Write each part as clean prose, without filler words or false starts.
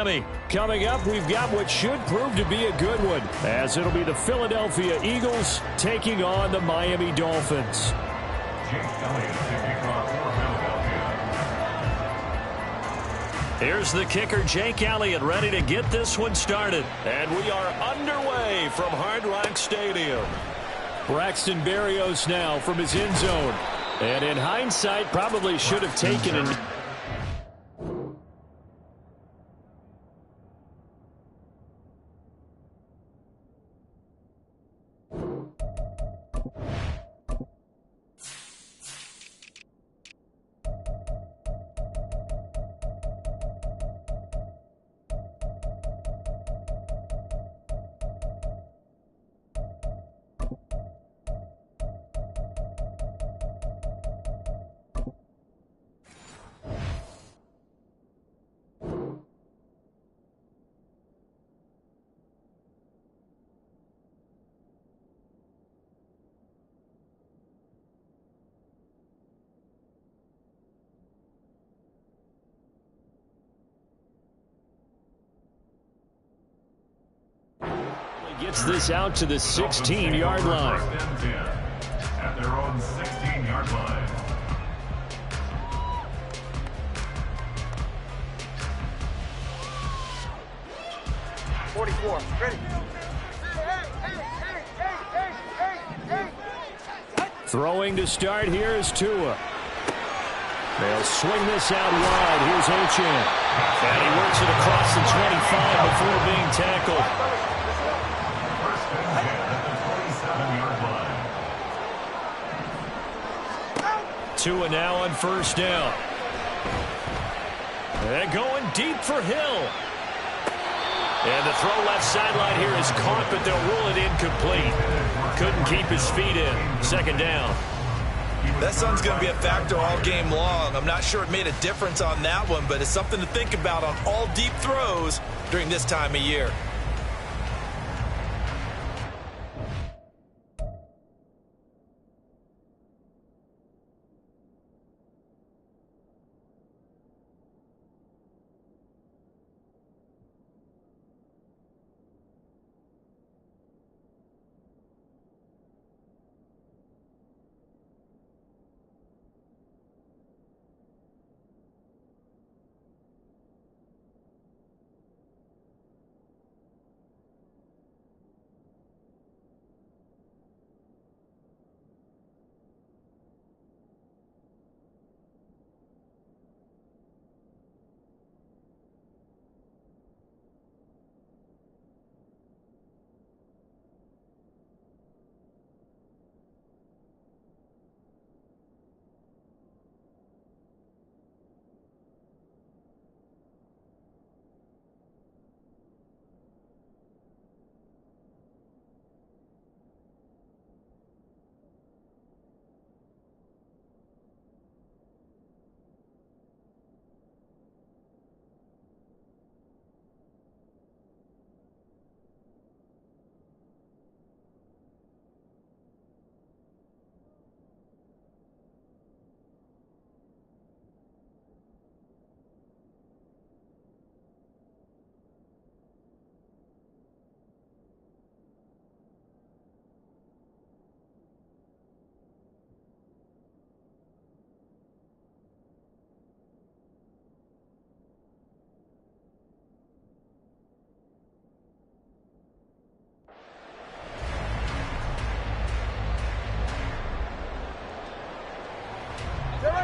Miami. Coming up, we've got what should prove to be a good one, as it'll be the Philadelphia Eagles taking on the Miami Dolphins. Here's the kicker, Jake Elliott, ready to get this one started. And we are underway from Hard Rock Stadium. Braxton Berrios now from his end zone. And in hindsight, probably should have taken it. Gets this out to the 16-yard line. At their own 16-yard line. Ready. Throwing to start here is Tua. They'll swing this out wide. Here's Ochan. And he works it across the 25 before being tackled. First and 10 at the 27-yard line. Tua now on first down. And going deep for Hill. And the throw left sideline here is caught, but they'll rule it incomplete. Couldn't keep his feet in. Second down. That sun's going to be a factor all game long. I'm not sure it made a difference on that one, but it's something to think about on all deep throws during this time of year.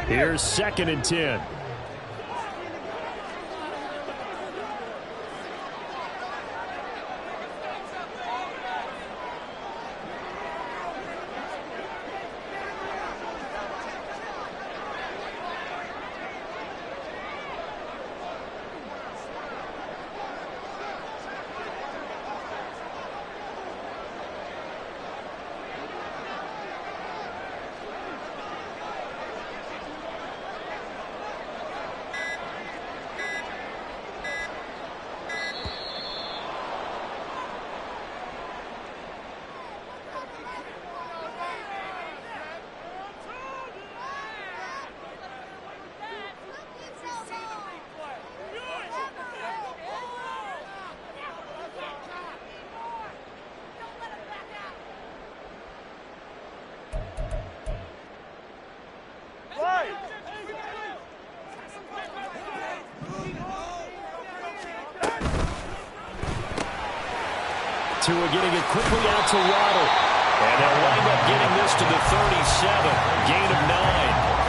Here's second and 10. Tua getting it quickly out to Waddle. And they'll wind up getting this to the 37. Gain of 9.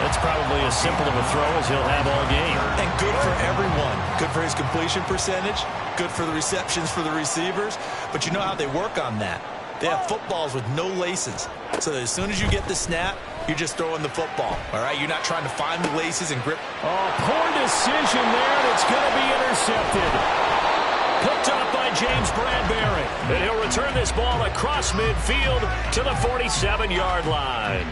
That's probably as simple of a throw as he'll have all game. And good for everyone. Good for his completion percentage. Good for the receptions for the receivers. But you know how they work on that. They have footballs with no laces. So as soon as you get the snap, you're just throwing the football. All right? You're not trying to find the laces and grip. Oh, poor decision there. That's going to be intercepted. Picked up by James Bradbury. And he'll return this ball across midfield to the 47-yard line.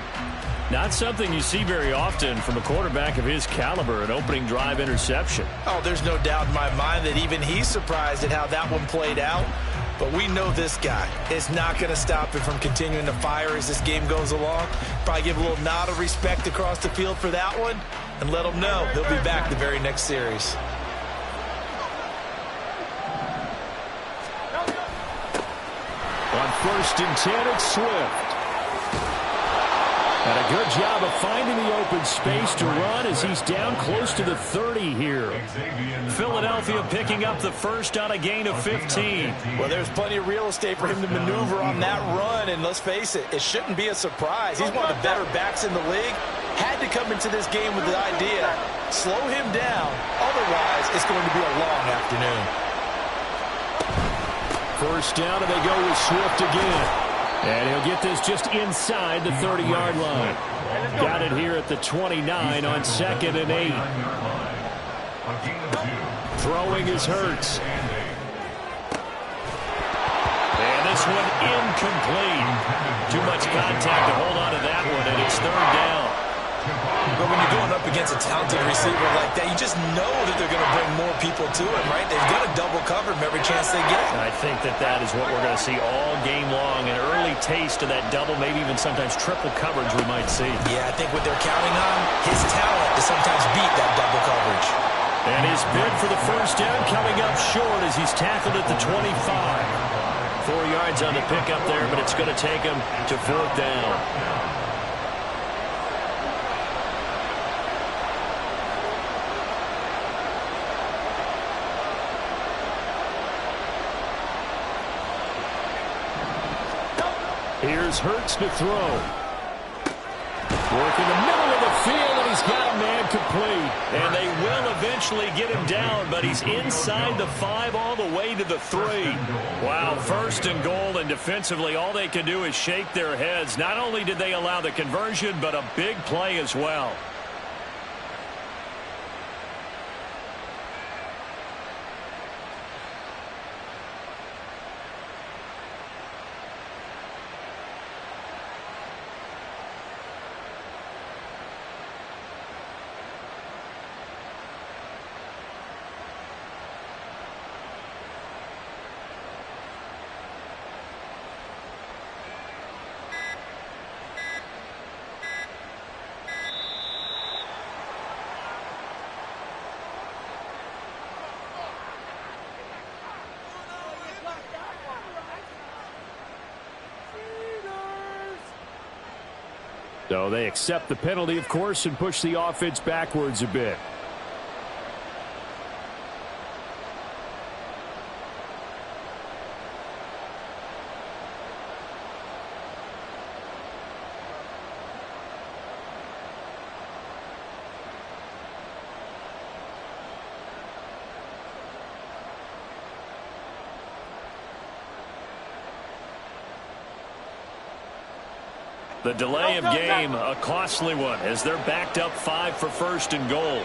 Not something you see very often from a quarterback of his caliber, an opening drive interception. Oh, there's no doubt in my mind that even he's surprised at how that one played out. But we know this guy is not going to stop him from continuing to fire as this game goes along. Probably give a little nod of respect across the field for that one and let him know he'll be back the very next series. On 1st and 10, it's Swift. And a good job of finding the open space to run as he's down close to the 30 here. Philadelphia picking up the first on a gain of 15. Well, there's plenty of real estate for him to maneuver on that run, and let's face it, it shouldn't be a surprise. He's one of the better backs in the league. Had to come into this game with the idea, slow him down, otherwise it's going to be a long afternoon. First down, and they go with Swift again. And he'll get this just inside the 30-yard line. Got it here at the 29 on 2nd and 8. Throwing is Hurts. And this one incomplete. Too much contact to hold on to that one, and it's 3rd down. But when you're going up against a talented receiver like that, you just know that they're going to bring more people to him, right? They've got to double cover him every chance they get. I think that is what we're going to see all game long. An early taste of that double, maybe even sometimes triple coverage we might see. Yeah, I think what they're counting on, his talent to sometimes beat that double coverage. And his bid for the first down coming up short as he's tackled at the 25. 4 yards on the pickup there, but it's going to take him to 4th down. Here's Hurts to throw. Working the middle of the field, and he's got a man complete. And they will eventually get him down, but he's inside the 5 all the way to the 3. Wow, 1st and goal, and defensively all they can do is shake their heads. Not only did they allow the conversion, but a big play as well. So they accept the penalty, of course, and push the offense backwards a bit. The delay of game, a costly one, as they're backed up 5 for 1st and goal.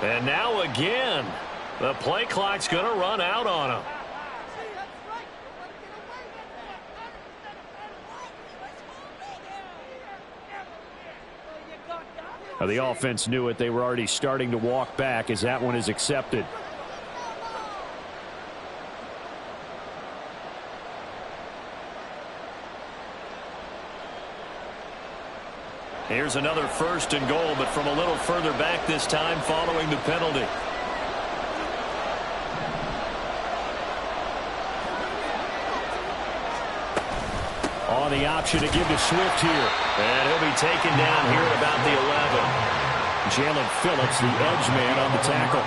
And now again, the play clock's going to run out on him. Now the offense knew it. They were already starting to walk back as that one is accepted. Here's another 1st and goal, but from a little further back this time following the penalty. On the option to give to Swift here. And he'll be taken down here at about the 11. Jalen Phillips, the edge man on the tackle.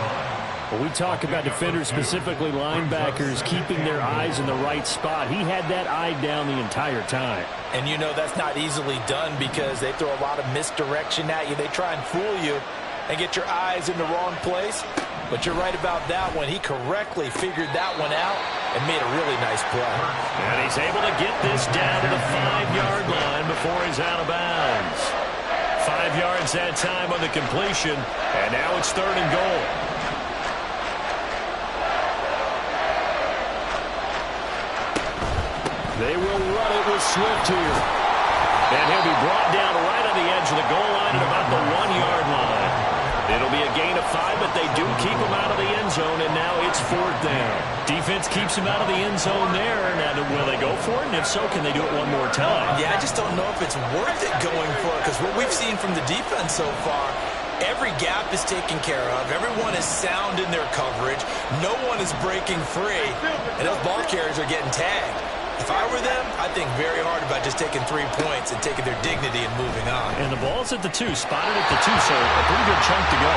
When we talk about defenders, specifically linebackers, keeping their eyes in the right spot, he had that eye down the entire time. And you know that's not easily done because they throw a lot of misdirection at you. They try and fool you and get your eyes in the wrong place. But you're right about that one. He correctly figured that one out and made a really nice play. And he's able to get this down to the 5-yard line before he's out of bounds. 5 yards that time on the completion, and now it's 3rd and goal. They will run it with Swift here. And he'll be brought down right on the edge of the goal line at about the 1-yard line. It'll be a gain of 5, but they do keep him out of the end zone, and now it's 4th down. Defense keeps him out of the end zone there. Now, will they go for it? And if so, can they do it one more time? Yeah, I just don't know if it's worth it going for it because what we've seen from the defense so far, every gap is taken care of. Everyone is sound in their coverage. No one is breaking free, and those ball carriers are getting tagged. If I were them, I'd think very hard about just taking 3 points and taking their dignity and moving on. And the ball's at the 2, spotted at the 2, so a pretty good chunk to go.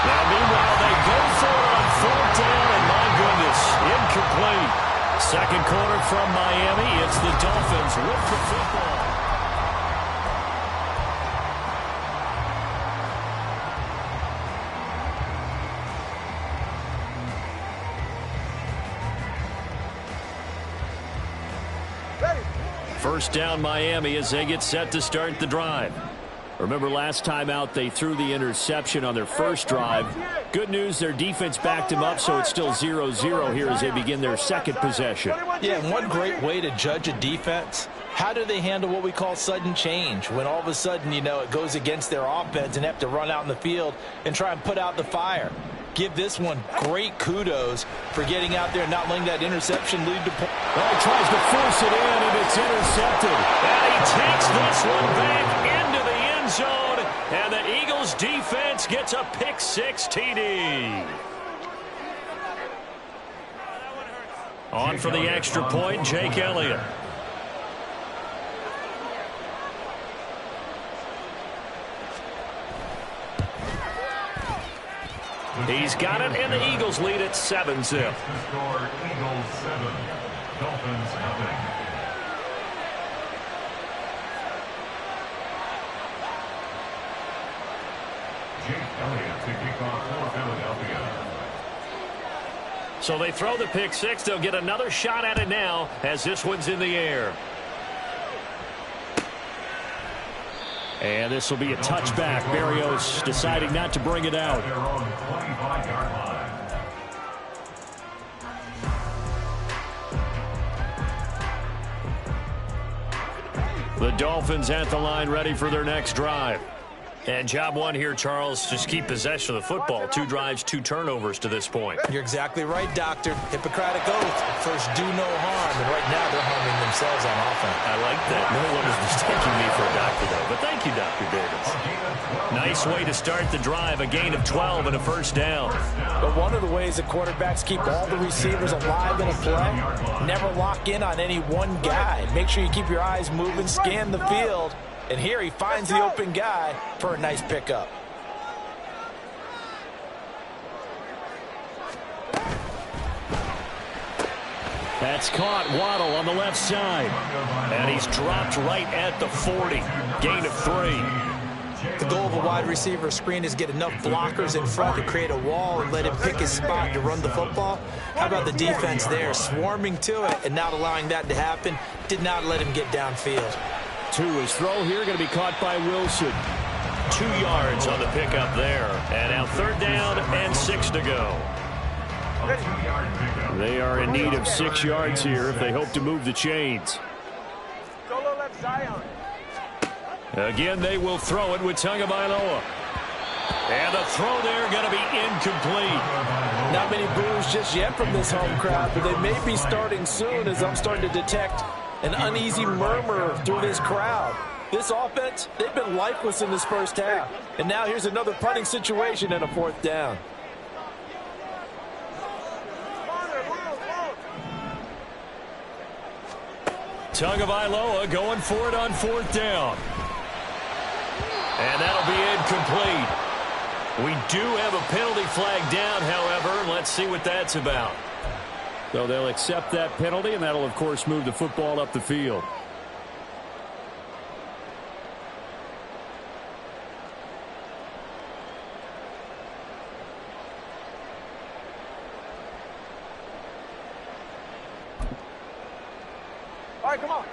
Now, meanwhile, they go for it on 4th down, and my goodness, incomplete. 2nd quarter from Miami. It's the Dolphins with the football. First down Miami as they get set to start the drive. Remember last time out they threw the interception on their first drive. Good news, their defense backed them up, so it's still 0-0 here as they begin their 2nd possession. Yeah, and one great way to judge a defense, how do they handle what we call sudden change? When all of a sudden, you know, it goes against their offense and have to run out in the field and try and put out the fire. Give this one great kudos for getting out there and not letting that interception lead to points. Well, he tries to force it in, and it's intercepted. And he takes this one back into the end zone, and the Eagles defense gets a pick-6 TD. On for the extra point, Jake Elliott. He's got it, and the Eagles lead at 7-zip. The score, Eagles 7, Dolphins nothing. Jake Elliott to kick off for Philadelphia. So they throw the pick-6. They'll get another shot at it now as this one's in the air. And this will be a touchback. Berrios deciding not to bring it out. Their own 25-yard line. The Dolphins at the line, ready for their next drive. And job one here, Charles, just keep possession of the football. 2 drives, 2 turnovers to this point. You're exactly right, Doctor. Hippocratic oath. First, do no harm. And right now, they're harming themselves on offense. I like that. No one is mistaking me for a doctor, though. But thank you, Dr. Davis. Nice way to start the drive. A gain of 12 and a 1st down. But one of the ways that quarterbacks keep all the receivers alive in a play, never lock in on any one guy. Make sure you keep your eyes moving, scan the field. And here he finds the open guy for a nice pickup. That's caught. Waddle on the left side. And he's dropped right at the 40. Gain of 3. The goal of a wide receiver screen is get enough blockers in front to create a wall and let him pick his spot to run the football. How about the defense there, swarming to it and not allowing that to happen? Did not let him get downfield. 2 is throw here, going to be caught by Wilson. 2 yards on the pickup there. And now 3rd down and 6 to go. They are in need of 6 yards here if they hope to move the chains. Again, they will throw it with Tagovailoa. And the throw there going to be incomplete. Not many boos just yet from this home crowd, but they may be starting soon as I'm starting to detect an uneasy murmur through this crowd. This offense, they've been lifeless in this first half. And now here's another punting situation and a 4th down. Tagovailoa going for it on 4th down. And that'll be incomplete. We do have a penalty flag down, however. Let's see what that's about. So they'll accept that penalty, and that'll, of course, move the football up the field. All right, come on.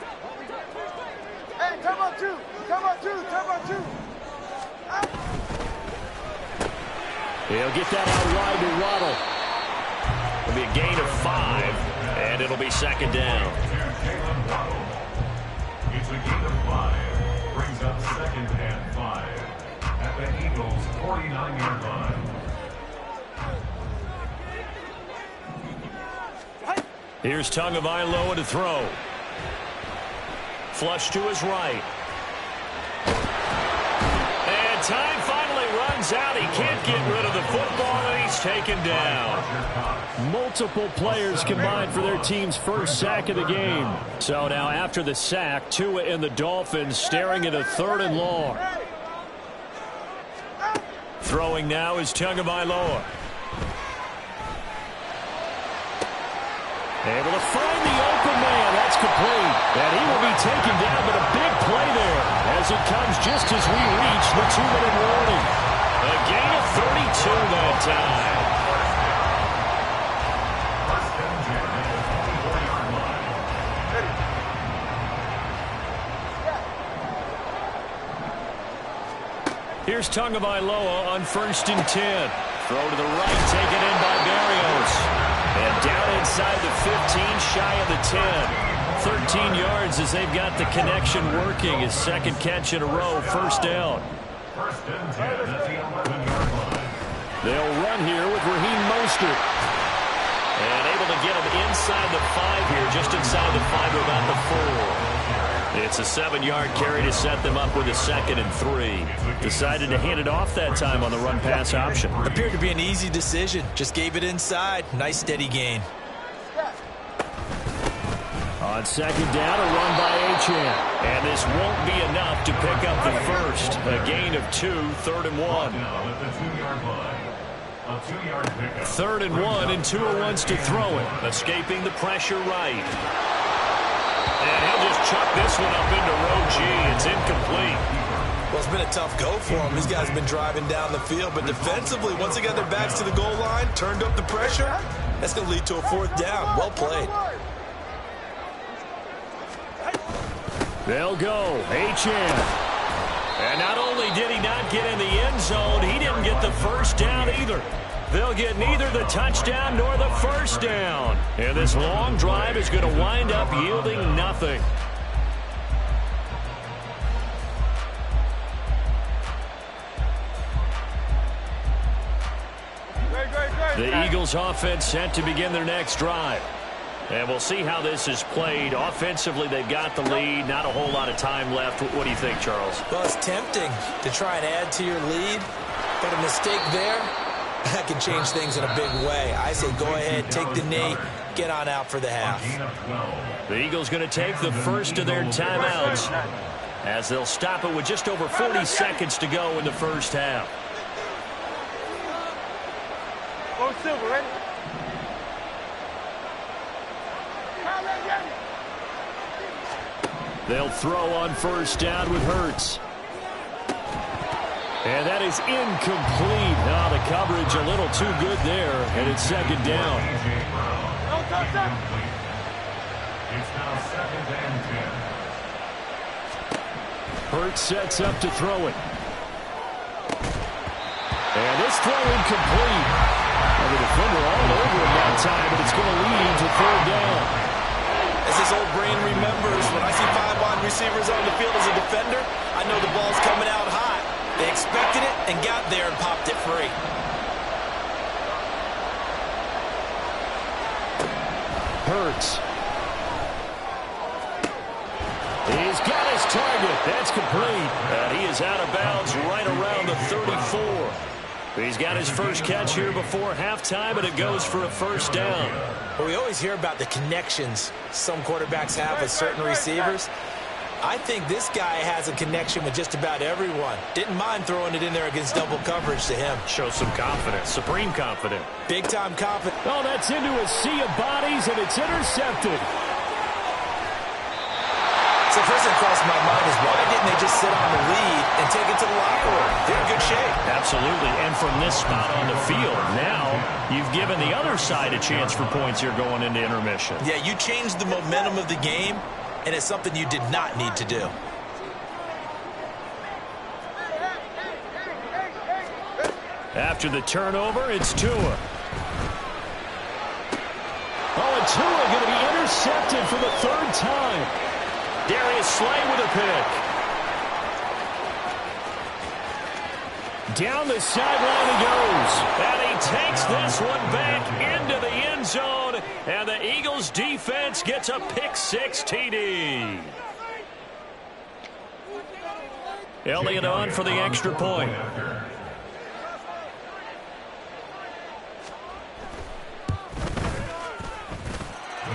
Hey, come on, two. Come on, two. Come on, two. He'll get that out wide to Waddle. It'll be a gain of 5, and it'll be 2nd down. It's a gain of 5. Brings up 2nd and 5 at the Eagles' 49-yard line. Here's Tagovailoa to throw. Flush to his right. And time finally runs out. He can't get rid of the football, and he's taken down. Multiple players combined for their team's first sack of the game. So now after the sack, Tua and the Dolphins staring at a 3rd and long. Throwing now is Tagovailoa. Able to find the open man. That's complete. And he will be taken down, but a big play there as it comes just as we reach the 2-minute warning. A gain of 32 that time. Here's Tagovailoa on 1st and 10. Throw to the right, taken in by Berrios. And down inside the 15, shy of the 10. 13 yards as they've got the connection working. His 2nd catch in a row, 1st down. 1st and 10 at the 11-yard line. They'll run here with Raheem Mostert. And able to get him inside the 5 here, just inside the 5 or about the 4. It's a 7-yard carry to set them up with a 2nd and 3. Decided to hand it off that time on the run-pass option. Appeared to be an easy decision. Just gave it inside. Nice steady gain. On 2nd down, a run by Achane. And this won't be enough to pick up the 1st. A gain of 2, 3rd and 1. Now at the 2-yard line. A 2-yard pickup. 3rd and 1, and Tua wants to throw it. Escaping the pressure right. And he'll just chuck this one up into row G. It's incomplete. Well, it's been a tough go for him. These guys have been driving down the field. But defensively, once they got their backs to the goal line, turned up the pressure, that's going to lead to a 4th down. Well played. They'll go. Achane. And not only did he not get in the end zone, he didn't get the 1st down either. They'll get neither the touchdown nor the 1st down. And this long drive is going to wind up yielding nothing. The Eagles offense set to begin their next drive. And we'll see how this is played. Offensively, they've got the lead. Not a whole lot of time left. What do you think, Charles? Well, it's tempting to try and add to your lead. But a mistake there, that can change things in a big way. I say go ahead, take the knee, get on out for the half. The Eagles going to take the 1st of their timeouts as they'll stop it with just over 40 seconds to go in the 1st half. Go Silver, ready? They'll throw on 1st down with Hurts. And that is incomplete. Now the coverage a little too good there, and it's 2nd down. It's now 2nd and 10. Hurts sets up to throw it. And this throw incomplete. And the defender all over him that time, but it's going to lead to 3rd down. As this old brain remembers, when I see 5 wide receivers on the field as a defender, I know the ball's coming out hot. They expected it and got there and popped it free. Hurts. He's got his his target. That's complete. And he is out of bounds right around the 34. He's got his first catch here before halftime, and it goes for a first down. Well, we always hear about the connections some quarterbacks have with certain receivers. I think this guy has a connection with just about everyone. Didn't mind throwing it in there against double coverage to him. Shows some confidence, supreme confidence. Big-time confidence. Oh, that's into a sea of bodies, and it's intercepted. So first thing crossed my mind is why didn't they just sit on the lead and take it to the locker room? They're in good shape. Absolutely, and from this spot on the field, now you've given the other side a chance for points here going into intermission. Yeah, you changed the momentum of the game, and it's something you did not need to do. After the turnover, it's Tua. Oh, and Tua going to be intercepted for the third time. Darius Slay with a pick. Down the sideline he goes. And he takes this one back into the end zone. And the Eagles defense gets a pick-6 TD. Elliott on for the extra point.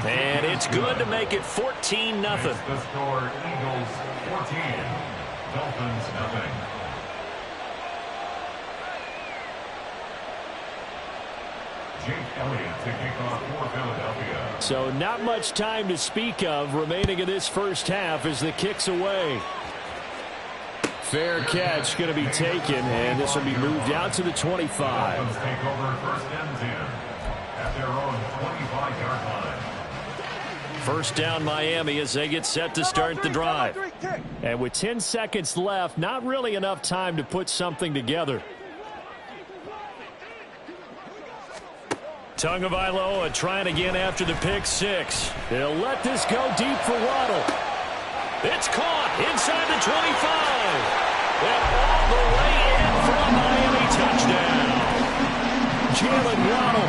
And it's good to make it 14-0. The score, Eagles 14, Dolphins 0. Jake Elliott to kick off for Philadelphia. So not much time to speak of remaining in this first half as the kick's away. Fair catch going to be taken, and this will be moved out to the 25. Dolphins take over first and 10 at their own 25-yard line. First down Miami as they get set to start the drive. And with 10 seconds left, not really enough time to put something together. Tagovailoa trying again after the pick-6. They'll let this go deep for Waddle. It's caught inside the 25. And all the way in for a Miami touchdown. Jalen Waddle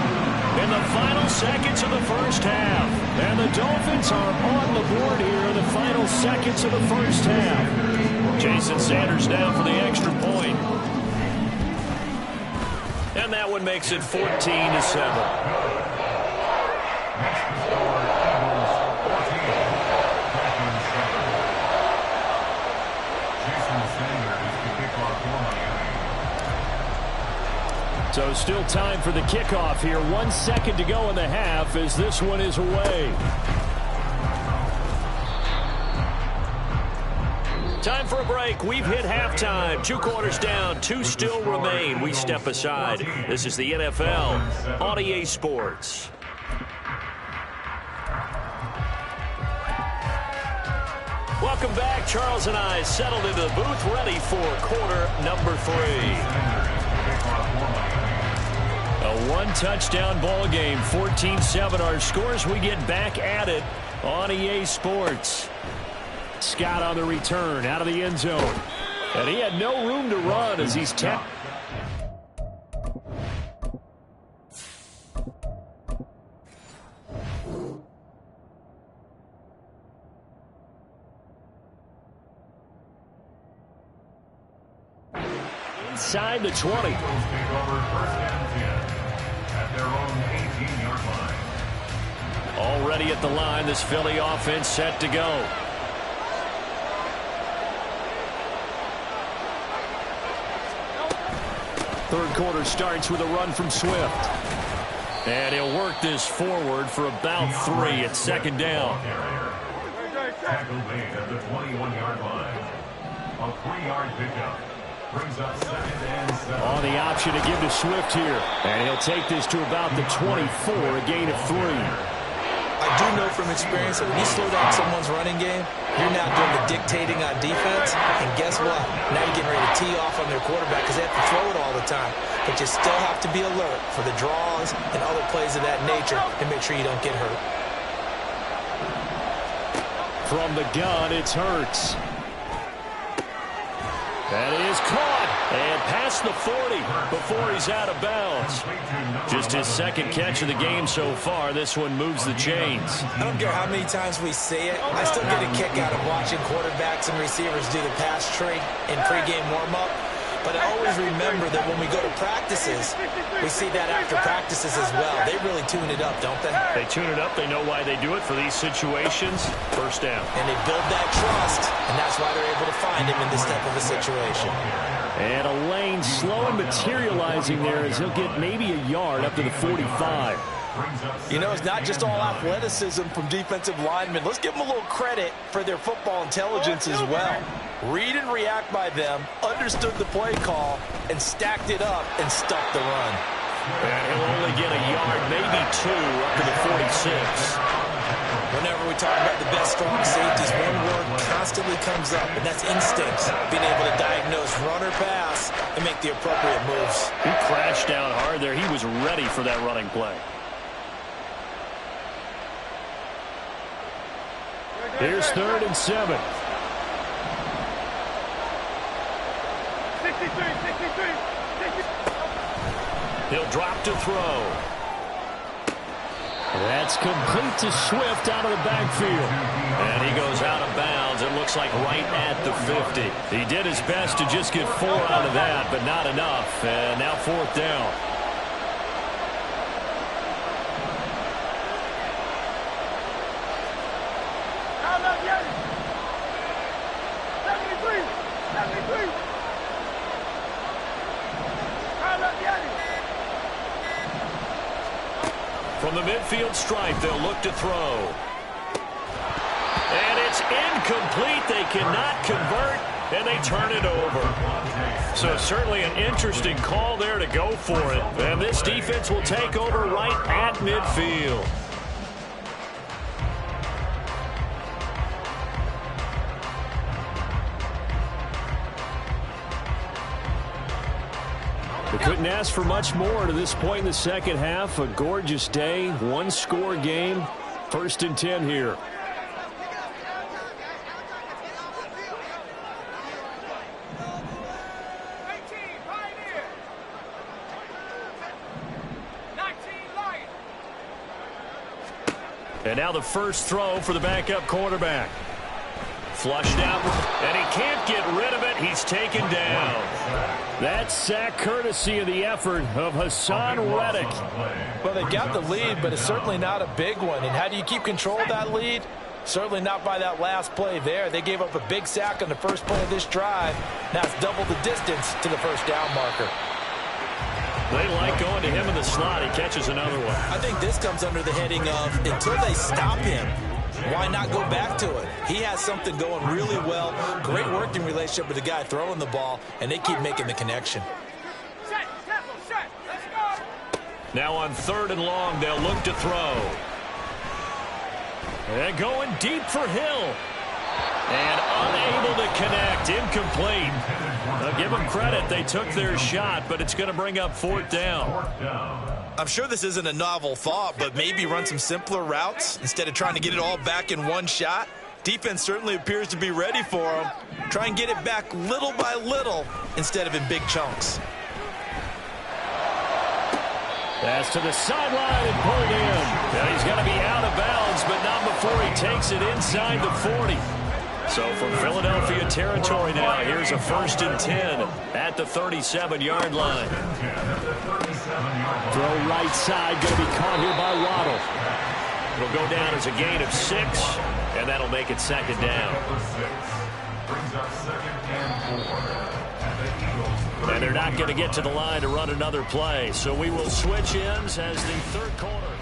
in the final seconds of the first half. And the Dolphins are on the board here in the final seconds of the first half. Jason Sanders down for the extra point. And that one makes it 14-7. Next to score, Eagles 14, Dolphins 7. Jason Sanders to kick off for Miami. So still time for the kickoff here. 1 second to go in the half as this one is away. Time for a break. We've hit halftime. 2 quarters down. 2 still remain. We step aside. This is the NFL on EA Sports. Welcome back. Charles and I settled into the booth ready for quarter number 3. A 1-touchdown ball game. 14-7 our scores. We get back at it on EA Sports. Scott on the return out of the end zone. And he had no room to run as he's tapped. Inside the 20. Eagles take over first and 10 at their own 18-yard line. Already at the line, this Philly offense set to go. Third quarter starts with a run from Swift. And he'll work this forward for about 3 at second down. Tackled late at the 21-yard line. A 3-yard pickup brings up second and 7. On the option to give to Swift here. And he'll take this to about the 24, a gain of 3. I do know from experience that when you slow down someone's running game, you're now doing the dictating on defense. And guess what? Now you're getting ready to tee off on their quarterback because they have to throw it all the time. But you still have to be alert for the draws and other plays of that nature and make sure you don't get hurt. From the gun, it's Hurts. That is caught and past the 40 before he's out of bounds. Just his second catch of the game so far. This one moves the chains. I don't care how many times we see it. I still get a kick out of watching quarterbacks quarterbacks and receivers do the pass tree in pregame warm-up. But I always remember that when we go to practices, we see that after practices as well. They really tune it up, don't they? They tune it up. They know why they do it for these situations. First down. And they build that trust, and that's why they're able to find him in this type of a situation. And a lane slow and materializing there as he'll get maybe a yard up to the 45. You know, it's not just all athleticism from defensive linemen. Let's give them a little credit for their football intelligence as well. Read and react by them, understood the play call, and stacked it up and stuffed the run. And he'll only get a yard, maybe two, up to the 46. Whenever we talk about the best strong safeties, one word constantly comes up, and that's instincts. Being able to diagnose run or pass and make the appropriate moves. He crashed down hard there. He was ready for that running play. Here's 3rd and 7. 63. He'll drop to throw. That's complete to Swift out of the backfield. And he goes out of bounds. It looks like right at the 50. He did his best to just get 4 out of that, but not enough. And now 4th down. From the midfield stripe, they'll look to throw. And it's incomplete. They cannot convert, and they turn it over. So certainly an interesting call there to go for it. And this defense will take over right at midfield. They couldn't ask for much more to this point in the second half. A gorgeous day, one-score game. 1st and 10 here. And now the first throw for the backup quarterback. Flushed out, and he can't get rid of it. He's taken down. That sack courtesy of the effort of Hassan Reddick. Well, they got the lead, but it's certainly not a big one. And how do you keep control of that lead? Certainly not by that last play there. They gave up a big sack on the first play of this drive. Now it's double the distance to the first down marker. They like going to him in the slot. He catches another one. I think this comes under the heading of until they stop him, why not go back to it? He has something going really well. Great working relationship with the guy throwing the ball, and they keep making the connection. Now on 3rd and long, they'll look to throw. And going deep for Hill. And unable to connect. Incomplete. Now give them credit. They took their shot, but it's going to bring up 4th down. I'm sure this isn't a novel thought, but maybe run some simpler routes instead of trying to get it all back in one shot. Defense certainly appears to be ready for them. Try and get it back little by little instead of in big chunks. Pass to the sideline and pulled in. Now he's got to be out of bounds, but not before he takes it inside the 40. So from Philadelphia territory now, here's a 1st and 10 at the 37-yard line. Throw right side, going to be caught here by Waddle. It'll go down as a gain of 6, and that'll make it 2nd down. And they're not going to get to the line to run another play, so we will switch ends as the 3rd quarter.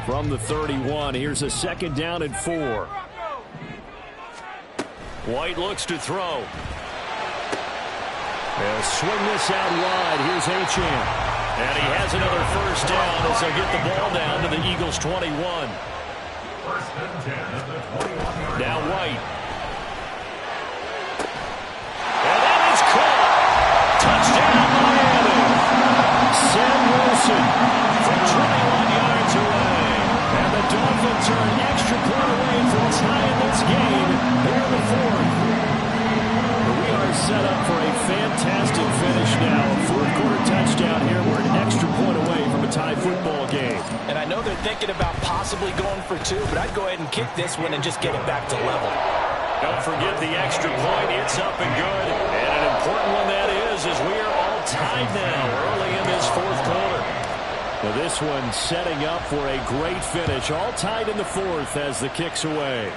From the 31, here's a 2nd down and 4. White looks to throw. They'll swing this out wide. Here's Achane. And he has another 1st down as they'll get the ball down to the Eagles' 21. Now White. And that is caught. Touchdown, Miami. Sam Wilson from 21 yards away. And the Dolphins are an extra point away from tying this game here in the 4th. really thinking about possibly going for two, but I'd go ahead and kick this one and just get it back to level. Don't forget the extra point. It's up and good. And an important one that is, as we are all tied now early in this fourth quarter. Now this one setting up for a great finish. All tied in the fourth as the kick's away.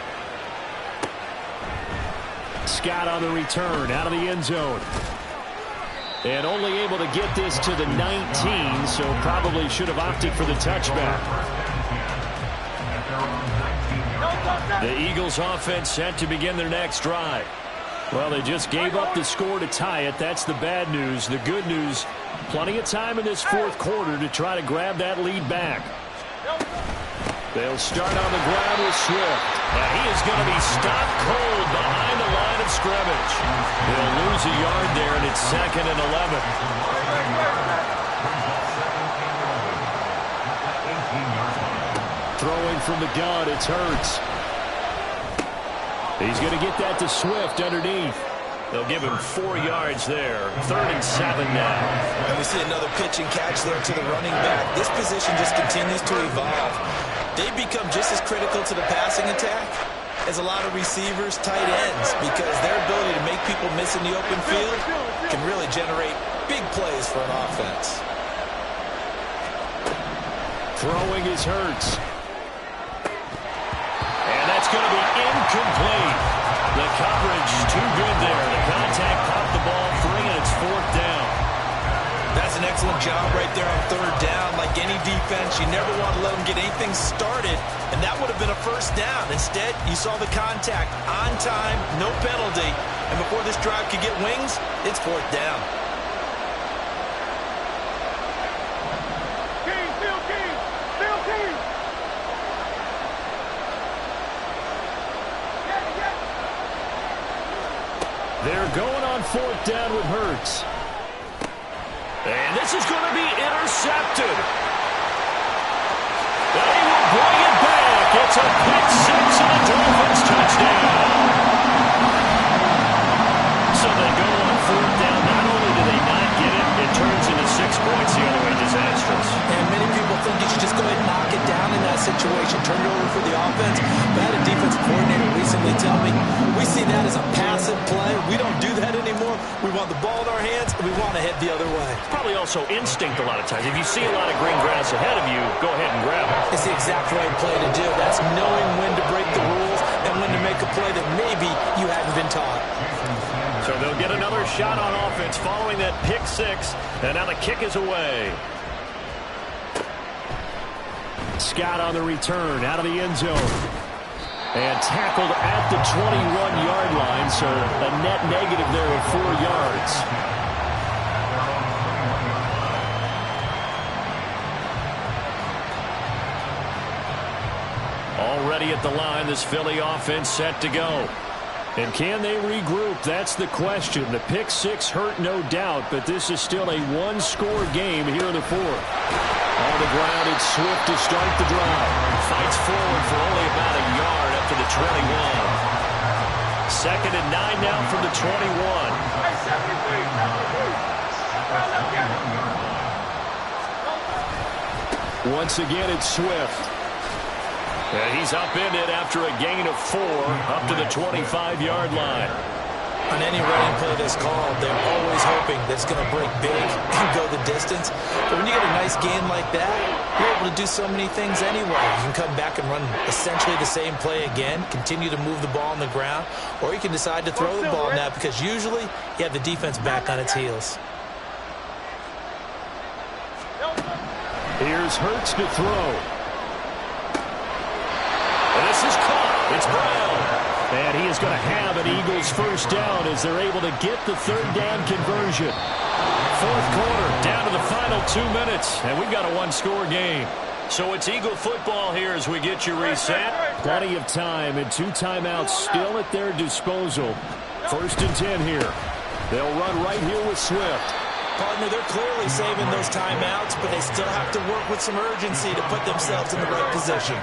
Scott on the return out of the end zone. And only able to get this to the 19, so probably should have opted for the touchback. The Eagles offense set to begin their next drive. Well, they just gave up the score to tie it. That's the bad news. The good news, plenty of time in this fourth quarter to try to grab that lead back. They'll start on the ground with Swift. And he is going to be stopped cold behind the line of scrimmage. He'll lose a yard there, and it's 2nd and 11. Throwing from the gun, it's Hurts. He's going to get that to Swift underneath. They'll give him 4 yards there. 3rd and 7 now. And we see another pitch and catch there to the running back. This position just continues to evolve. They've become just as critical to the passing attack as a lot of receivers, tight ends, because their ability to make people miss in the open field can really generate big plays for an offense. Throwing is Hurts. And that's going to be incomplete. The coverage too good there. The contact popped the ball free, and it's 4th down. That's an excellent job right there on 3rd down. Like any defense, you never want to let them get anything started, and that would have been a 1st down. Instead, you saw the contact on time, no penalty, and before this drive could get wings, it's 4th down. They're going on 4th down with Hurts. And this is going to be intercepted. They will bring it back. It's a pick six and a Dolphins touchdown. So they go on 4th down. Not only do they not get it, it turns into 6 points the other way. Disastrous. And many people think you should just go ahead and knock it down in that situation. Turn it over for the offense. But I had a defensive coordinator recently tell me, we see that as a passive play. We don't do that anymore. We want the ball in our hands, and we want to head the other way. It's probably also instinct a lot of times. If you see a lot of green grass ahead of you, go ahead and grab it. It's the exact right play to do. That's knowing when to break the rules and when to make a play that maybe you hadn't been taught. So they'll get another shot on offense following that pick six, and now the kick is away. Scott on the return out of the end zone. And tackled at the 21-yard line, so a net negative there of 4 yards. Already at the line, this Philly offense set to go. And can they regroup? That's the question. The pick six hurt, no doubt, but this is still a one-score game here in the fourth. On the ground, it's Swift to start the drive. Fights forward for only about a yard up to the 21. 2nd and 9 now from the 21. Once again, it's Swift. And he's upended after a gain of 4 up to the 25-yard line. On any running play that's called, they're always hoping that it's going to break big and go the distance. But when you get a nice gain like that, you're able to do so many things anyway. You can come back and run essentially the same play again, continue to move the ball on the ground, or you can decide to throw the ball now because usually you have the defense back on its heels. Here's Hurts to throw. And this is caught. It's Brown. And he is going to have an Eagles first down as they're able to get the 3rd down conversion. 4th quarter, down to the final 2 minutes, and we've got a one-score game. So it's Eagle football here as we get you reset. Plenty of time and 2 timeouts still at their disposal. 1st and 10 here. They'll run right here with Swift. Partner, they're clearly saving those timeouts, but they still have to work with some urgency to put themselves in the right position.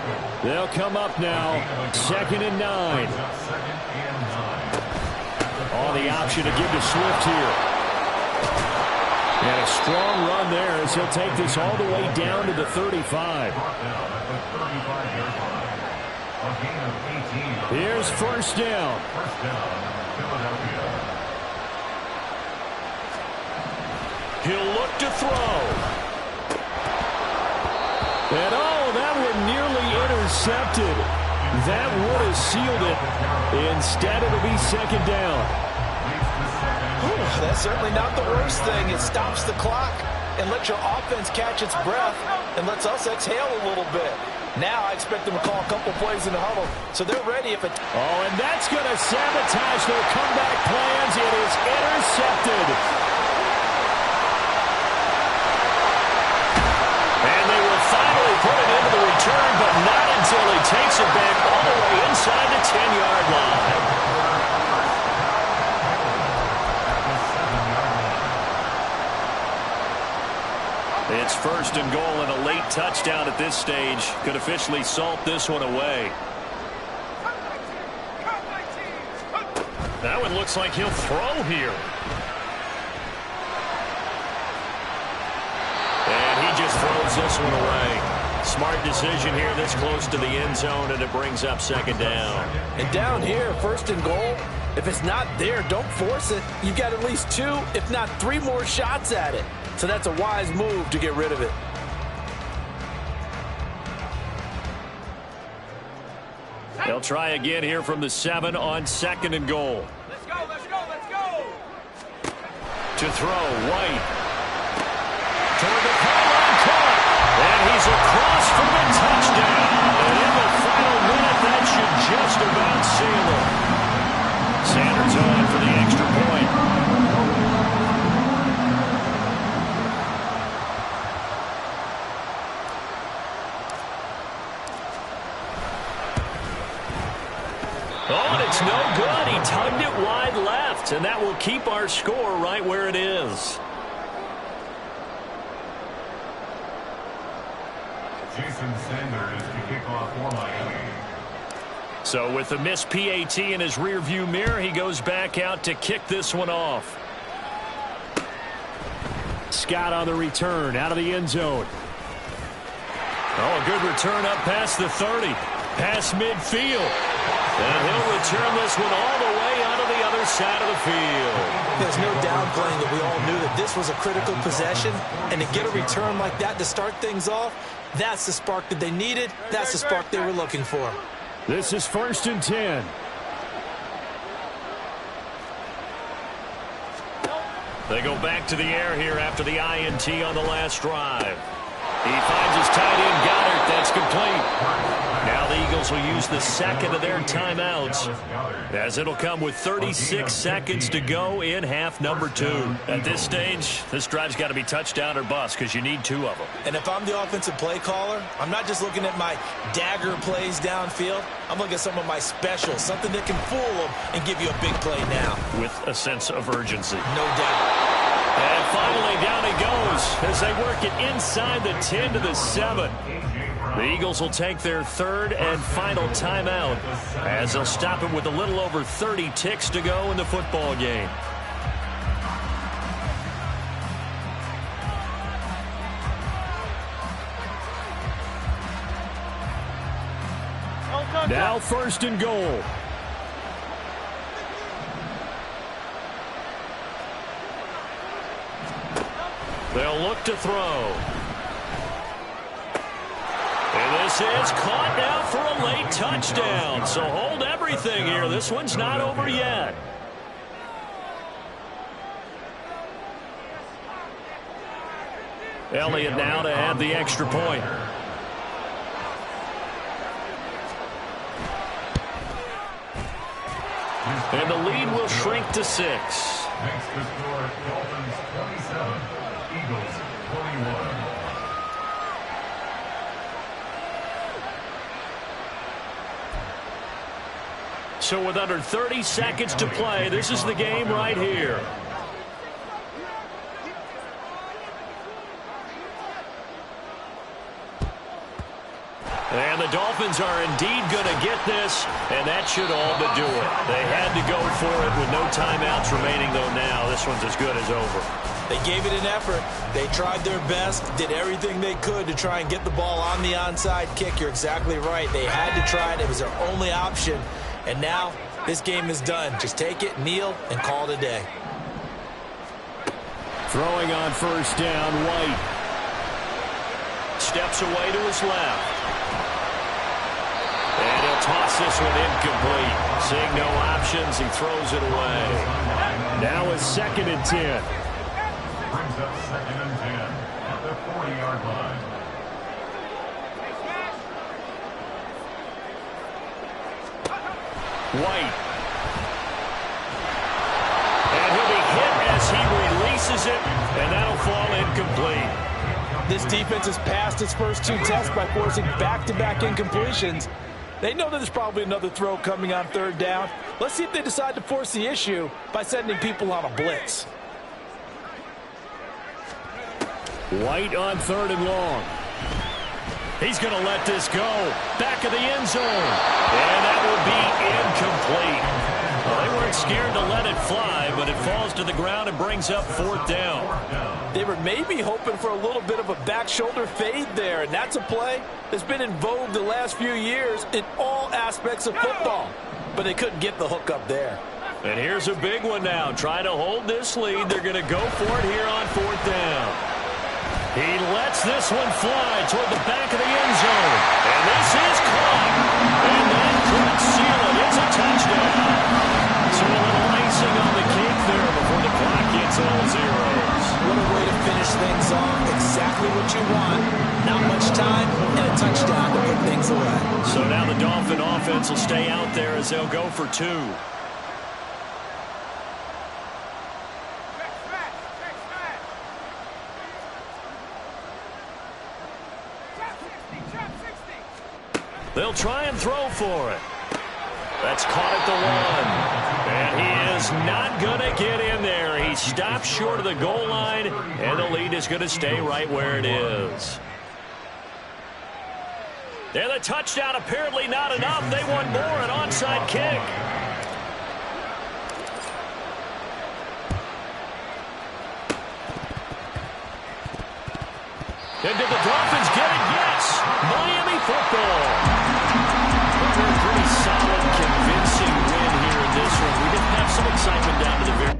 They'll come up now, 2nd and 9. On the option to give to Swift here. And a strong run there as he'll take this all the way down to the 35. Here's first down. He'll look to throw. And oh, that one nearly intercepted. That would have sealed it. Instead, it'll be second down. That's certainly not the worst thing. It stops the clock and lets your offense catch its breath and lets us exhale a little bit. Now I expect them to call a couple plays in the huddle, so they're ready if it... Oh, and that's going to sabotage their comeback plans. It is intercepted. And they will finally put it into the return, but not until he takes it back all the way inside the 10-yard line. It's first and goal, and a late touchdown at this stage could officially salt this one away. That one looks like he'll throw here. And he just throws this one away. Smart decision here this close to the end zone, and it brings up second down. And down here, first and goal, if it's not there, don't force it. You've got at least 2, if not 3 more shots at it. So that's a wise move to get rid of it. They'll try again here from the 7 on second and goal. Let's go, let's go, let's go. To throw, White. Toward the pylon, caught. And he's across for the touchdown. And in the final minute, that should just about seal it. Sanders on for the extra point. Oh, and it's no good. He tugged it wide left, and that will keep our score right where it is. Jason Sanders to kick off for Miami. So with the missed PAT in his rearview mirror, he goes back out to kick this one off. Scott on the return, out of the end zone. Oh, a good return up past the 30, past midfield. And he'll return this one all the way onto the other side of the field. There's no downplaying that we all knew that this was a critical possession, and to get a return like that to start things off, that's the spark that they needed. That's the spark they were looking for. This is first and 10. They go back to the air here after the INT on the last drive. He finds his tight end, Goddard. That's complete. Now the Eagles will use the second of their timeouts, as it'll come with 36 seconds to go in half number 2. At this stage, this drive's got to be touchdown or bust because you need 2 of them. And if I'm the offensive play caller, I'm not just looking at my dagger plays downfield. I'm looking at some of my specials, something that can fool them and give you a big play now. With a sense of urgency. No doubt. And finally, down he goes as they work it inside the 10 to the 7. The Eagles will take their third and final timeout as they'll stop it with a little over 30 ticks to go in the football game. Now first and goal. They'll look to throw. And this is caught now for a late touchdown. So hold everything here. This one's not over yet. Elliott now to add the extra point. And the lead will shrink to 6. Makes the score Dolphins 27, Eagles 21. So with under 30 seconds to play, this is the game right here. And the Dolphins are indeed going to get this, and that should all but do it. They had to go for it with no timeouts remaining, though now this one's as good as over. They gave it an effort. They tried their best, did everything they could to try and get the ball on the onside kick. You're exactly right. They had to try it. It was their only option. And now this game is done. Just take it, kneel, and call it a day. Throwing on first down, White. Steps away to his left. And he'll toss this one incomplete. Seeing no options, he throws it away. Now it's 2nd and 10. Brings up 2nd and 10 at the 40-yard line. White. And he'll be hit as he releases it, and that'll fall incomplete. This defense has passed its first 2 tests by forcing back-to-back incompletions. They know that there's probably another throw coming on 3rd down. Let's see if they decide to force the issue by sending people on a blitz. White on 3rd and long. He's going to let this go. Back of the end zone. And that will be incomplete. Well, they weren't scared to let it fly, but it falls to the ground and brings up 4th down. They were maybe hoping for a little bit of a back shoulder fade there, and that's a play that's been in vogue the last few years in all aspects of football. But they couldn't get the hook up there. And here's a big one now. Trying to hold this lead. They're going to go for it here on 4th down. He lets this one fly toward the back of the end zone. And this is caught. And that could seal it. It's a touchdown. So a little icing on the cake there before the clock gets all zeros. What a way to finish things off. Exactly what you want. Not much time and a touchdown to put things away. So now the Dolphin offense will stay out there as they'll go for 2. They'll try and throw for it. That's caught at the 1. And he is not going to get in there. He stops short of the goal line, and the lead is going to stay right where it is. And the touchdown apparently not enough. They want more, an onside kick. And did the Dolphins get it? Yes. Miami football. Pretty solid, convincing win here in this one. We did have some excitement down to the very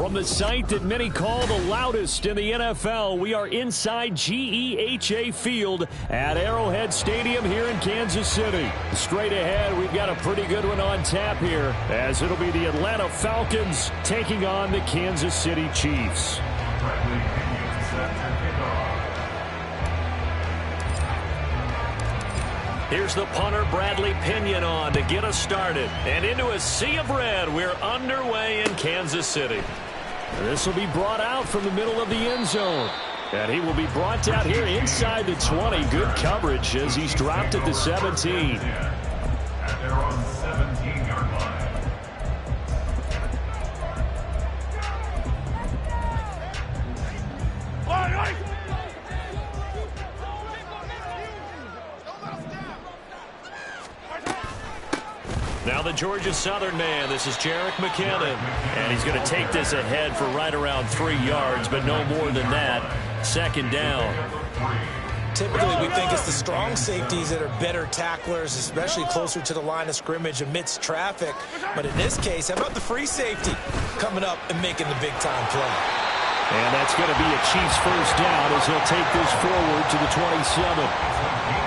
From the site that many call the loudest in the NFL, we are inside GEHA Field at Arrowhead Stadium here in Kansas City. Straight ahead, we've got a pretty good one on tap here, as it'll be the Atlanta Falcons taking on the Kansas City Chiefs. Here's the punter, Bradley Pinion, on to get us started. And into a sea of red, we're underway in Kansas City. This will be brought out from the middle of the end zone. And he will be brought down here inside the 20. Good coverage as he's dropped at the 17. At their own 17-yard line. Now the Georgia Southern man, this is Jerick McKinnon. And he's going to take this ahead for right around 3 yards, but no more than that. Second down. Typically, we think it's the strong safeties that are better tacklers, especially closer to the line of scrimmage amidst traffic. But in this case, how about the free safety coming up and making the big-time play? And that's going to be a Chiefs first down as he'll take this forward to the 27.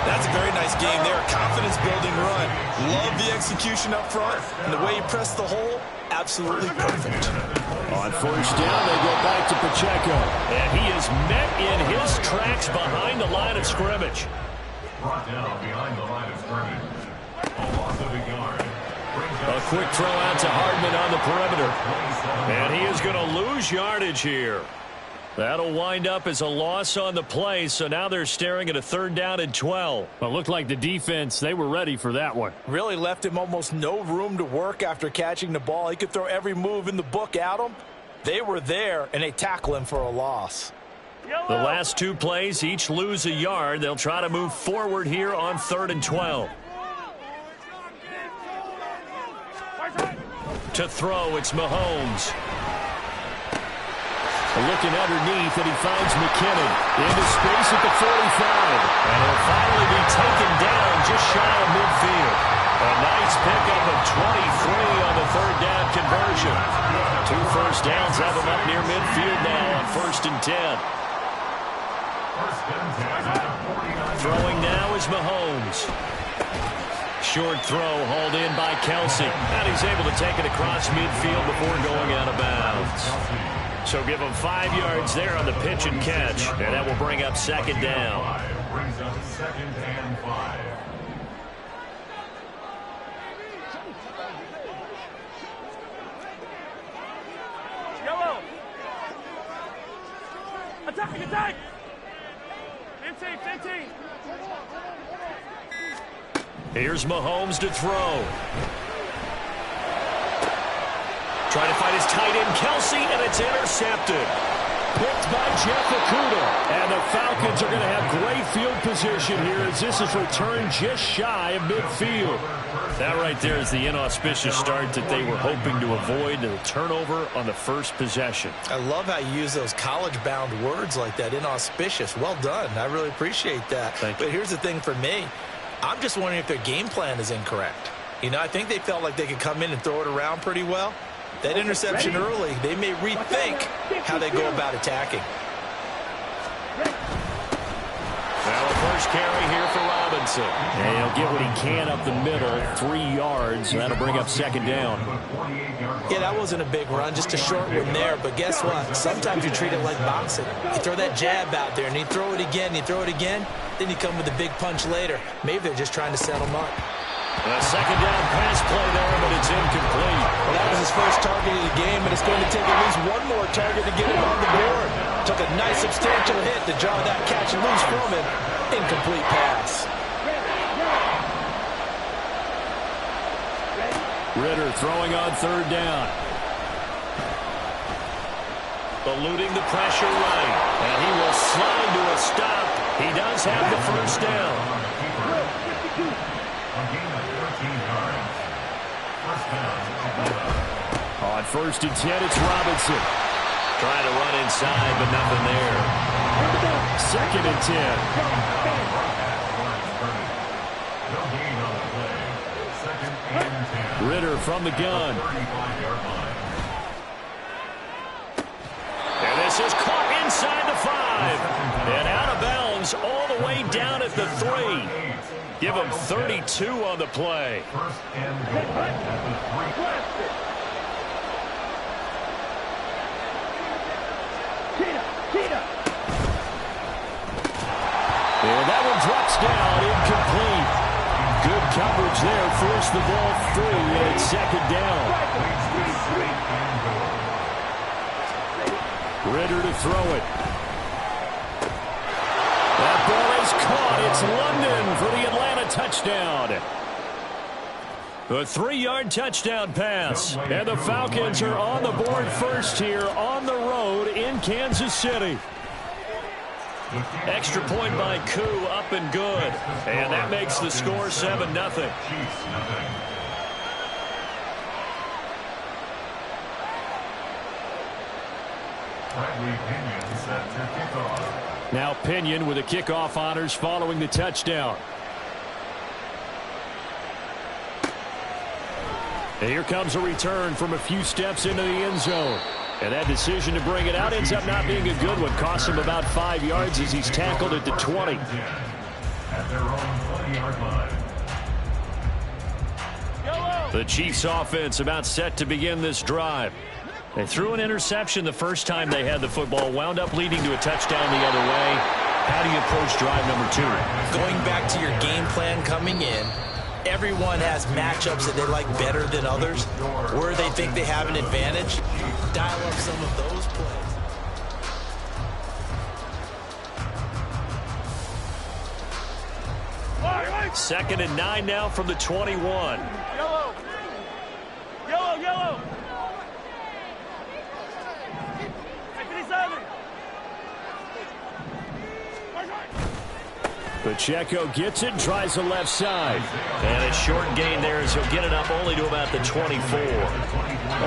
That's a very nice game there. Confidence-building run. Love the execution up front. And the way he pressed the hole, absolutely perfect. On first down, they go back to Pacheco. And he is met in his tracks behind the line of scrimmage. Brought down behind the line of scrimmage. A loss of a yard. A quick throw out to Hardman on the perimeter. And he is going to lose yardage here. That'll wind up as a loss on the play, so now they're staring at a 3rd down and 12. It looked like the defense, they were ready for that one. Really left him almost no room to work after catching the ball. He could throw every move in the book at him. They were there, and they tackle him for a loss. The last 2 plays each lose a yard. They'll try to move forward here on 3rd and 12. To throw, it's Mahomes. Looking underneath, and he finds McKinnon into space at the 45. And he'll finally be taken down just shy of midfield. A nice pickup of 23 on the 3rd down conversion. 2 first downs have him up near midfield now on 1st and 10. Throwing now is Mahomes. Short throw hauled in by Kelsey. And he's able to take it across midfield before going out of bounds. So give him 5 yards there on the pitch and catch. And that will bring up 2nd down. Brings up 2nd and 5. Yellow. Attack, attack. 15. Here's Mahomes to throw. Trying to find his tight end, Kelsey, and it's intercepted. Picked by Jeff Okudah. And the Falcons are going to have great field position here as this is returned just shy of midfield. That right there is the inauspicious start that they were hoping to avoid, the turnover on the first possession. I love how you use those college-bound words like that, inauspicious. Well done. I really appreciate that. Thank you. But here's the thing for me. I'm just wondering if their game plan is incorrect. You know, I think they felt like they could come in and throw it around pretty well. That interception early, they may rethink how they go about attacking. Now a first carry here for Robinson. And he'll get what he can up the middle, 3 yards. That'll bring up 2nd down. Yeah, that wasn't a big run, just a short one there. But guess what? Sometimes you treat it like boxing. You throw that jab out there, and you throw it again, then you come with a big punch later. Maybe they're just trying to set him up. A 2nd down pass play there, but it's incomplete. Well, that was his first target of the game, and it's going to take at least one more target to get him on the board. Took a nice substantial hit to draw that catch loose from him. Incomplete pass. Ritter throwing on 3rd down. Eluding the pressure right. And he will slide to a stop. He does have the first down. On 1st and 10, it's Robinson. Trying to run inside, but nothing there. 2nd and 10. Ritter from the gun. And this is caught inside the 5. And out of bounds all the way down at the 3. Give him 32 on the play. First and goal at the 3. And that one drops down, incomplete. Good coverage there, forced the ball through, and it's 2nd down. Ritter to throw it. is caught. It's London for the Atlanta touchdown. A 3-yard touchdown pass. And the Falcons are on the board first here on the road in Kansas City. Extra point by Koo, up and good. And that makes the score 7-0. Now Pinion with the kickoff honors following the touchdown. And here comes a return from a few steps into the end zone. And that decision to bring it out ends up not being a good one. Costs him about 5 yards as he's tackled at the 20. At their own 20-yard line. The Chiefs offense about set to begin this drive. They threw an interception the first time they had the football, wound up leading to a touchdown the other way. How do you approach drive number 2? Going back to your game plan coming in, everyone has matchups that they like better than others. Where they think they have an advantage, dial up some of those plays. 2nd and 9 now from the 21. Yellow. Yellow, yellow. Pacheco gets it, tries the left side. And a short gain there as he'll get it up only to about the 24.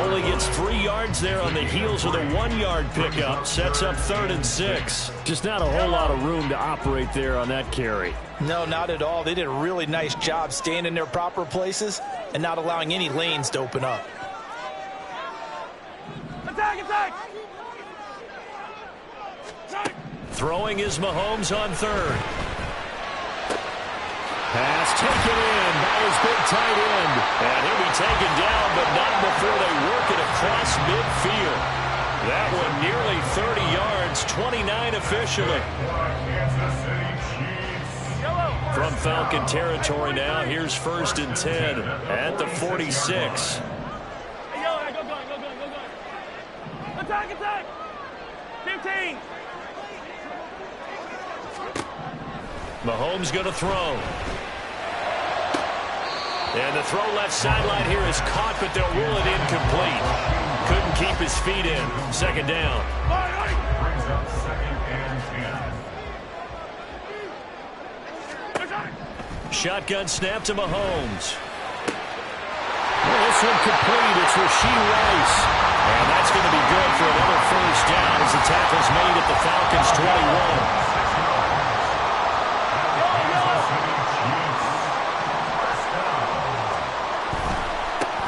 Only gets 3 yards there on the heels of the 1-yard pickup. Sets up 3rd and 6. Just not a whole lot of room to operate there on that carry. No, not at all. They did a really nice job staying in their proper places and not allowing any lanes to open up. Attack, attack. Throwing is Mahomes on 3rd. Pass taken in by his big tight end. And he'll be taken down, but not before they work it across midfield. That one nearly 30 yards, 29 officially. From Falcon territory now, here's 1st and 10 at the 46. Attack, attack. 15. Mahomes going to throw. And the throw left sideline here is caught, but they'll rule it incomplete. Couldn't keep his feet in. 2nd down. Brings up 2nd and 10. Shotgun snap to Mahomes. Well, this one complete. It's Rashee Rice. And that's going to be good for another 1st down as the tackle's made at the Falcons' 21.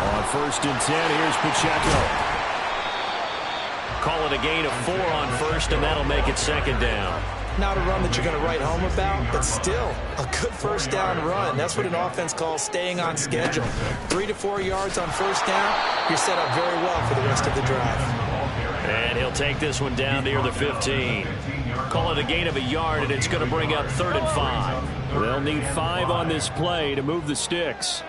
On 1st and 10, here's Pacheco. Call it a gain of 4 on 1st, and that'll make it 2nd down. Not a run that you're going to write home about, but still a good 1st down run. That's what an offense calls staying on schedule. 3 to 4 yards on 1st down, you're set up very well for the rest of the drive. And he'll take this one down near the 15. Call it a gain of a yard, and it's going to bring up 3rd and 5. They'll need 5 on this play to move the sticks.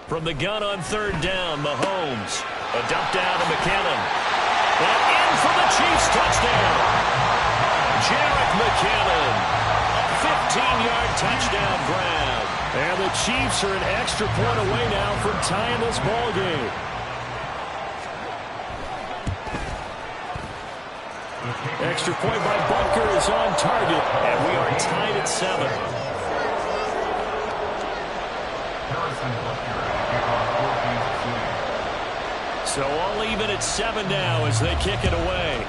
From the gun on 3rd down, Mahomes. A dump down to McKinnon. And in for the Chiefs touchdown. Jarek McKinnon. A 15-yard touchdown grab. And the Chiefs are an extra point away now from tying this ball game. Extra point by Bunker is on target, and we are tied at 7. So all even at 7 now as they kick it away.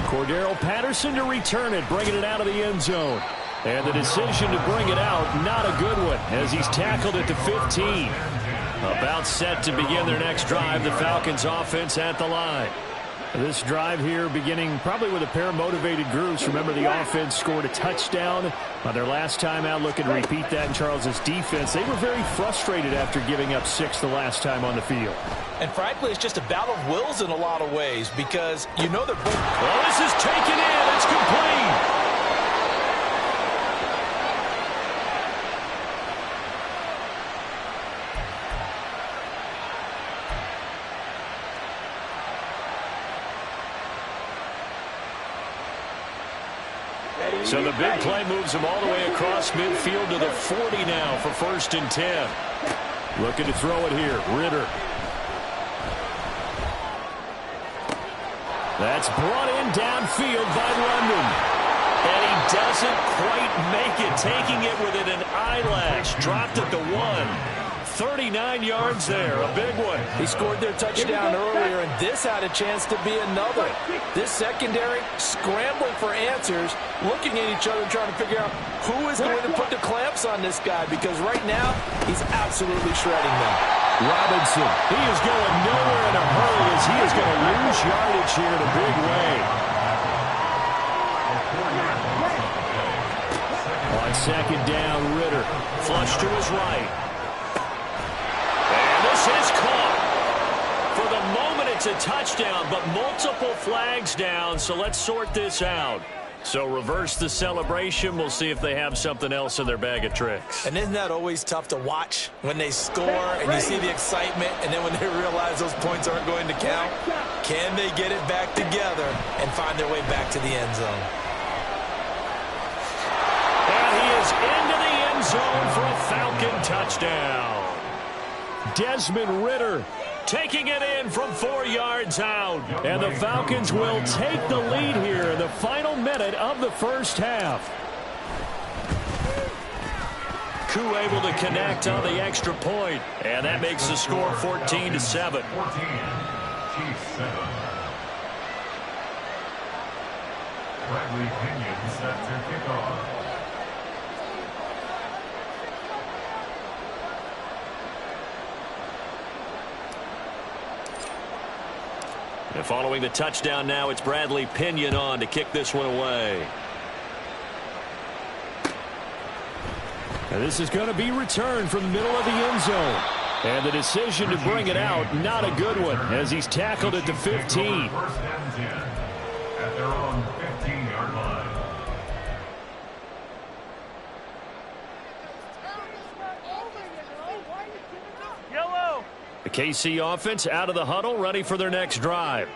Cordero Patterson to return it, bringing it out of the end zone. And the decision to bring it out, not a good one, as he's tackled at the 15. About set to begin their next drive, the Falcons offense at the line. This drive here beginning probably with a pair of motivated groups. Remember, the offense scored a touchdown on their last time out, looking to repeat that in Charles's defense. They were very frustrated after giving up 6 the last time on the field. And frankly, it's just a battle of wills in a lot of ways because you know they're both. Well, this is taken in. It's complete. So the big play moves him all the way across midfield to the 40 now for 1st and 10. Looking to throw it here. Ritter. That's brought in downfield by London. And he doesn't quite make it, taking it within an eyelash. Dropped at the 1. 39 yards there, a big one. He scored their touchdown earlier, and this had a chance to be another. This secondary scrambling for answers, looking at each other, trying to figure out who is going to put the clamps on this guy, because right now, he's absolutely shredding them. Robinson, he is going nowhere in a hurry as he is going to lose yardage here in a big way. On 2nd down, Ritter. Flush to his right. And this is caught. For the moment, it's a touchdown, but multiple flags down, so let's sort this out. So reverse the celebration. We'll see if they have something else in their bag of tricks. And isn't that always tough to watch when they score and you see the excitement, and then when they realize those points aren't going to count? Can they get it back together and find their way back to the end zone? And he is into the end zone for a Falcon touchdown. Desmond Ritter taking it in from 4 yards out. And the Falcons will take the lead here in the final minute of the first half. Koo able to connect on the extra point. And that makes the score 14-7. 14, Chiefs 7. Bradley Pinion set to kick off. And following the touchdown now, it's Bradley Pinion on to kick this one away. And this is going to be returned from the middle of the end zone. And the decision to bring it out, not a good one, as he's tackled at the 15. 1st and 10 at their own 15-yard line. The KC offense out of the huddle, ready for their next drive.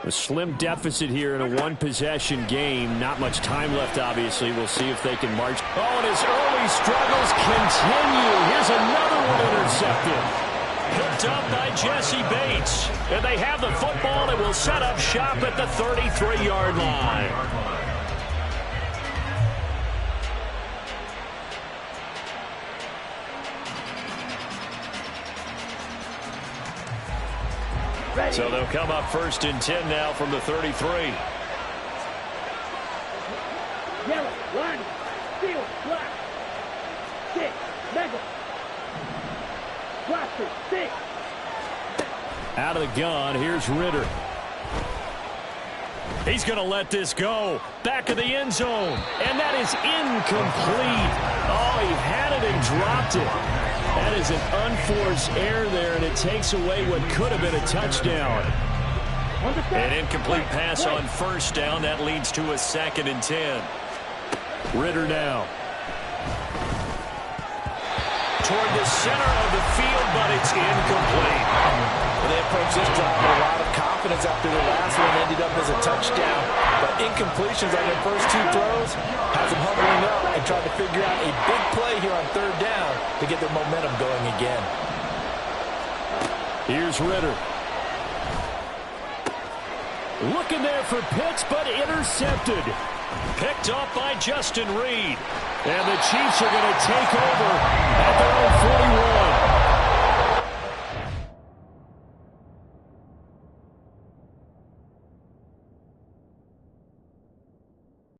A slim deficit here in a one-possession game. Not much time left, obviously. We'll see if they can march. Oh, and his early struggles continue. Here's another one intercepted. Picked up by Jesse Bates. And they have the football and will set up shop at the 33-yard line. So they'll come up 1st and 10 now from the 33. Yellow, line, steal, block, 6, mega, roster, 6. Out of the gun, here's Ritter. He's going to let this go. Back of the end zone. And that is incomplete. Oh, he had it and dropped it. That is an unforced error there, and it takes away what could have been a touchdown. An incomplete pass on 1st down. That leads to a 2nd and 10. Ritter now. Toward the center of the field, but it's incomplete. Well, they approached this drive with a lot of confidence after their last one ended up as a touchdown. But incompletions on their first 2 throws has them huddling up and trying to figure out a big play here on 3rd down to get their momentum going again. Here's Ritter. Looking there for Pitts, but intercepted. Picked up by Justin Reed. And the Chiefs are going to take over at their own 41.